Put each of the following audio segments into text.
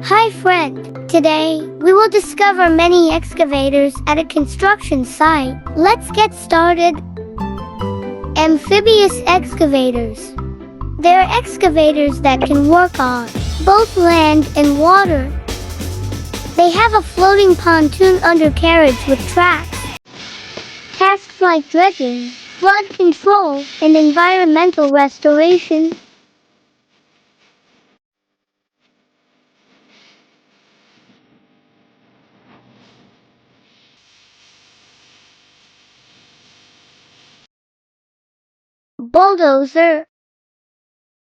Hi friend, today we will discover many excavators at a construction site. Let's get started. Amphibious excavators. They are excavators that can work on both land and water. They have a floating pontoon undercarriage with tracks. Tasks like dredging, flood control, and environmental restoration. Bulldozer.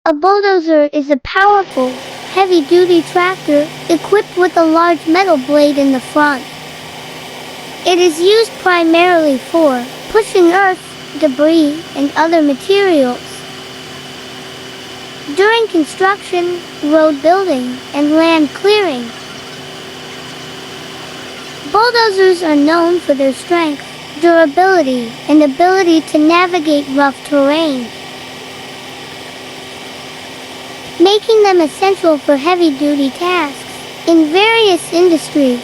A bulldozer is a powerful, heavy-duty tractor equipped with a large metal blade in the front. It is used primarily for pushing earth, debris, and other materials. During construction, road building, and land clearing, bulldozers are known for their strength, durability, and ability to navigate rough terrain, making them essential for heavy-duty tasks in various industries.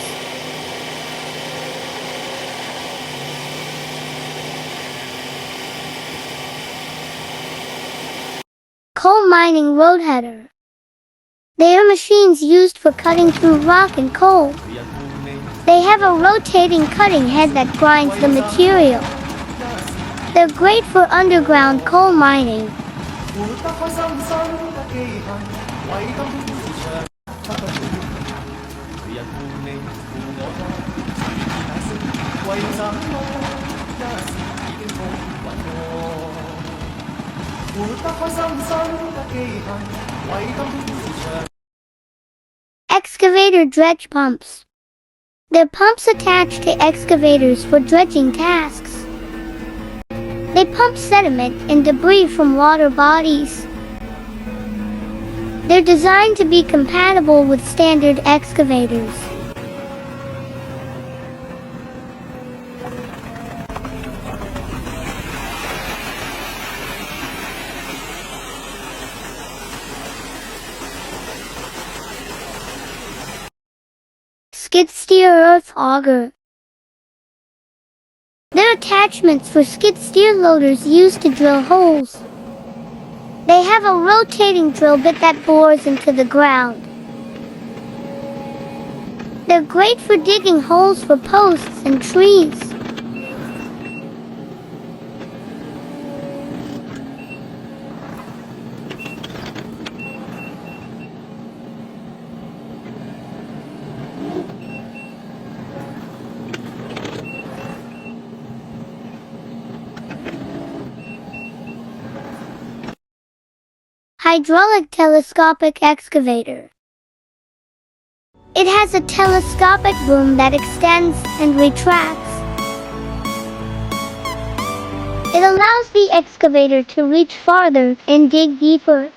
Coal mining roadheader. They are machines used for cutting through rock and coal. They have a rotating cutting head that grinds the material. They're great for underground coal mining. Excavator dredge pumps. They're pumps attached to excavators for dredging tasks. They pump sediment and debris from water bodies. They're designed to be compatible with standard excavators. Skid steer earth auger. They're attachments for skid steer loaders used to drill holes. They have a rotating drill bit that bores into the ground. They're great for digging holes for posts and trees. Hydraulic telescopic excavator. It has a telescopic boom that extends and retracts. It allows the excavator to reach farther and dig deeper.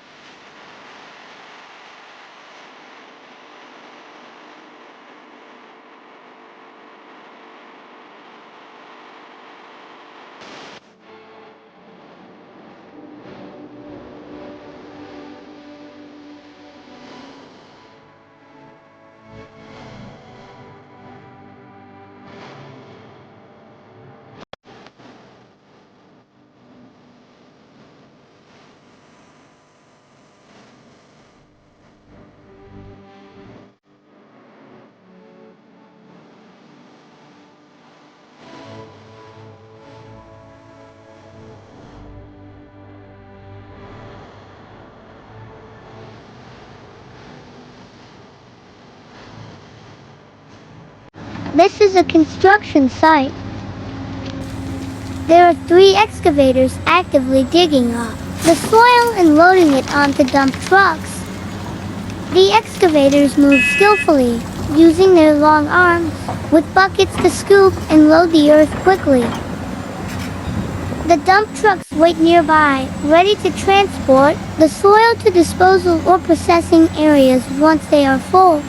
This is a construction site. There are 3 excavators actively digging up the soil and loading it onto dump trucks. The excavators move skillfully, using their long arms, with buckets to scoop and load the earth quickly. The dump trucks wait nearby, ready to transport the soil to disposal or processing areas once they are full.